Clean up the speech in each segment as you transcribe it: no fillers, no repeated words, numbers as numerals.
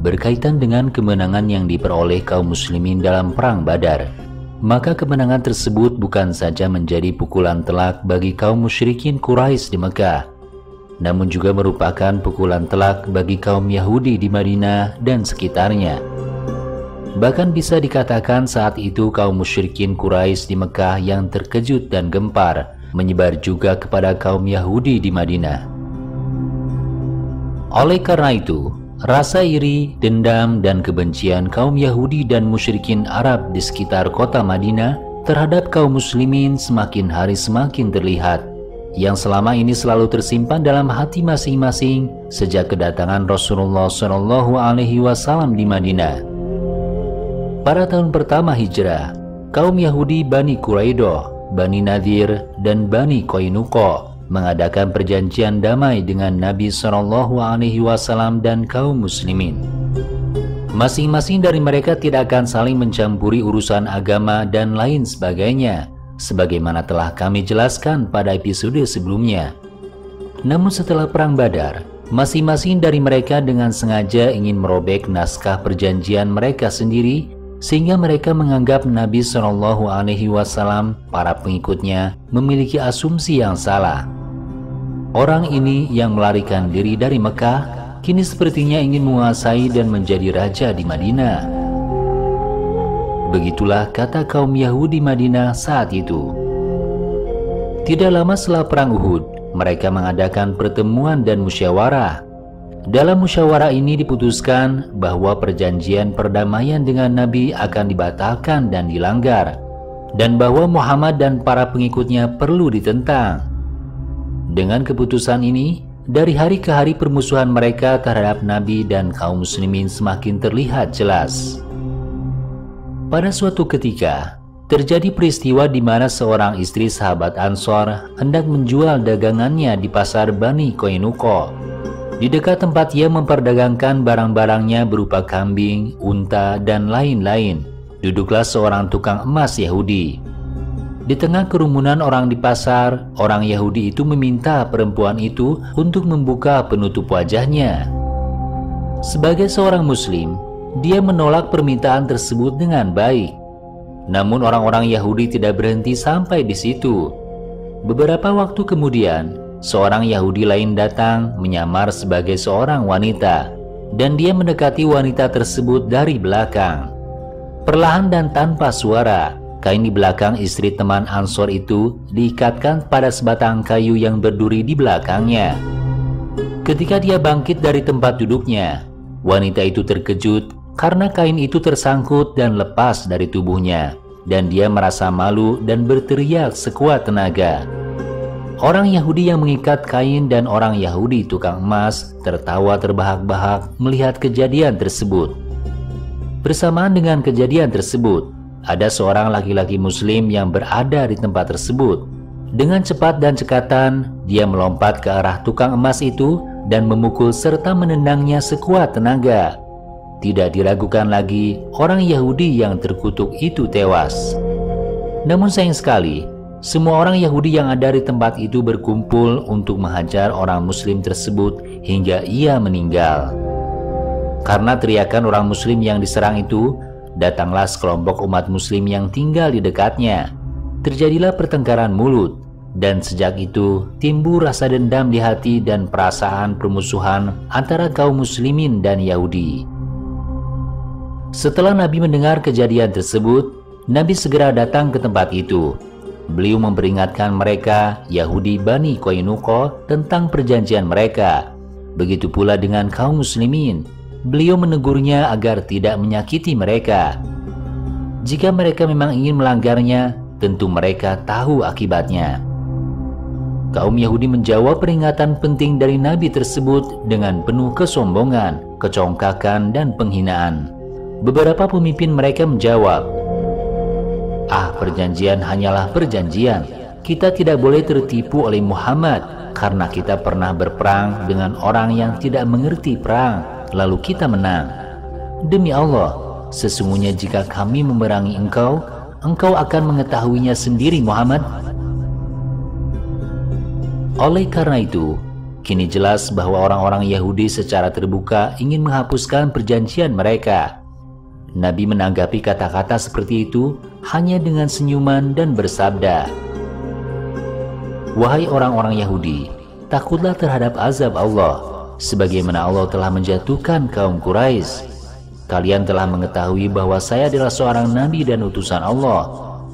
berkaitan dengan kemenangan yang diperoleh kaum muslimin dalam Perang Badar. Maka kemenangan tersebut bukan saja menjadi pukulan telak bagi kaum musyrikin Quraisy di Mekah, namun juga merupakan pukulan telak bagi kaum Yahudi di Madinah dan sekitarnya. Bahkan bisa dikatakan saat itu kaum musyrikin Quraisy di Mekah yang terkejut dan gempar menyebar juga kepada kaum Yahudi di Madinah. Oleh karena itu, rasa iri, dendam, dan kebencian kaum Yahudi dan musyrikin Arab di sekitar kota Madinah terhadap kaum muslimin semakin hari semakin terlihat, yang selama ini selalu tersimpan dalam hati masing-masing sejak kedatangan Rasulullah SAW di Madinah. Pada tahun pertama Hijrah, kaum Yahudi Bani Quraidah, Bani Nadir, dan Bani Qainuqa mengadakan perjanjian damai dengan Nabi SAW dan kaum muslimin. Masing-masing dari mereka tidak akan saling mencampuri urusan agama dan lain sebagainya, sebagaimana telah kami jelaskan pada episode sebelumnya. Namun setelah Perang Badar, masing-masing dari mereka dengan sengaja ingin merobek naskah perjanjian mereka sendiri, sehingga mereka menganggap Nabi SAW, para pengikutnya, memiliki asumsi yang salah. Orang ini yang melarikan diri dari Mekah, kini sepertinya ingin menguasai dan menjadi raja di Madinah. Begitulah kata kaum Yahudi Madinah saat itu. Tidak lama setelah Perang Uhud, mereka mengadakan pertemuan dan musyawarah. Dalam musyawarah ini diputuskan bahwa perjanjian perdamaian dengan Nabi akan dibatalkan dan dilanggar, dan bahwa Muhammad dan para pengikutnya perlu ditentang. Dengan keputusan ini, dari hari ke hari permusuhan mereka terhadap Nabi dan kaum muslimin semakin terlihat jelas. Pada suatu ketika, terjadi peristiwa di mana seorang istri sahabat Ansor hendak menjual dagangannya di pasar Bani Qainuqa. Di dekat tempat ia memperdagangkan barang-barangnya berupa kambing, unta, dan lain-lain, duduklah seorang tukang emas Yahudi. Di tengah kerumunan orang di pasar, orang Yahudi itu meminta perempuan itu untuk membuka penutup wajahnya. Sebagai seorang Muslim, dia menolak permintaan tersebut dengan baik. Namun orang-orang Yahudi tidak berhenti sampai di situ. Beberapa waktu kemudian, seorang Yahudi lain datang menyamar sebagai seorang wanita, dan dia mendekati wanita tersebut dari belakang. Perlahan dan tanpa suara, kain di belakang istri teman Ansor itu diikatkan pada sebatang kayu yang berduri di belakangnya. Ketika dia bangkit dari tempat duduknya, wanita itu terkejut karena kain itu tersangkut dan lepas dari tubuhnya, dan dia merasa malu dan berteriak sekuat tenaga. Orang Yahudi yang mengikat kain dan orang Yahudi tukang emas tertawa terbahak-bahak melihat kejadian tersebut. Bersamaan dengan kejadian tersebut, ada seorang laki-laki Muslim yang berada di tempat tersebut. Dengan cepat dan cekatan, dia melompat ke arah tukang emas itu dan memukul serta menendangnya sekuat tenaga. Tidak diragukan lagi, orang Yahudi yang terkutuk itu tewas. Namun sayang sekali, semua orang Yahudi yang ada di tempat itu berkumpul untuk menghajar orang Muslim tersebut hingga ia meninggal. Karena teriakan orang Muslim yang diserang itu, datanglah sekelompok umat Muslim yang tinggal di dekatnya. Terjadilah pertengkaran mulut, dan sejak itu timbul rasa dendam di hati dan perasaan permusuhan antara kaum Muslimin dan Yahudi. Setelah Nabi mendengar kejadian tersebut, Nabi segera datang ke tempat itu. Beliau memperingatkan mereka, Yahudi Bani Qainuqa, tentang perjanjian mereka. Begitu pula dengan kaum Muslimin. Beliau menegurnya agar tidak menyakiti mereka. Jika mereka memang ingin melanggarnya, tentu mereka tahu akibatnya. Kaum Yahudi menjawab peringatan penting dari Nabi tersebut dengan penuh kesombongan, kecongkakan, dan penghinaan. Beberapa pemimpin mereka menjawab, perjanjian hanyalah perjanjian. Kita tidak boleh tertipu oleh Muhammad karena kita pernah berperang dengan orang yang tidak mengerti perang, lalu kita menang. Demi Allah, sesungguhnya jika kami memerangi engkau, engkau akan mengetahuinya sendiri Muhammad. Oleh karena itu, Kini jelas bahwa orang-orang Yahudi secara terbuka ingin menghapuskan perjanjian mereka. Nabi menanggapi kata-kata seperti itu hanya dengan senyuman dan bersabda, "Wahai orang-orang Yahudi, takutlah terhadap azab Allah, sebagaimana Allah telah menjatuhkan kaum Quraisy. Kalian telah mengetahui bahwa saya adalah seorang nabi dan utusan Allah,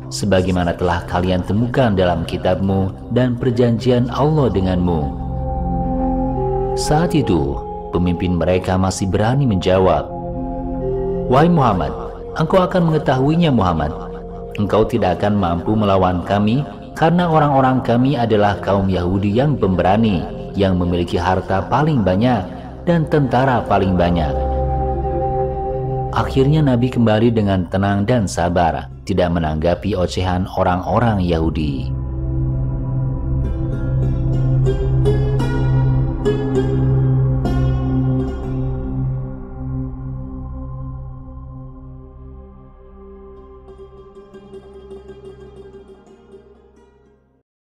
sebagaimana telah kalian temukan dalam kitabmu dan perjanjian Allah denganmu." Saat itu, pemimpin mereka masih berani menjawab, "Wahai Muhammad, engkau akan mengetahuinya Muhammad. Engkau tidak akan mampu melawan kami karena orang-orang kami adalah kaum Yahudi yang pemberani, yang memiliki harta paling banyak dan tentara paling banyak." Akhirnya Nabi kembali dengan tenang dan sabar, tidak menanggapi ocehan orang-orang Yahudi.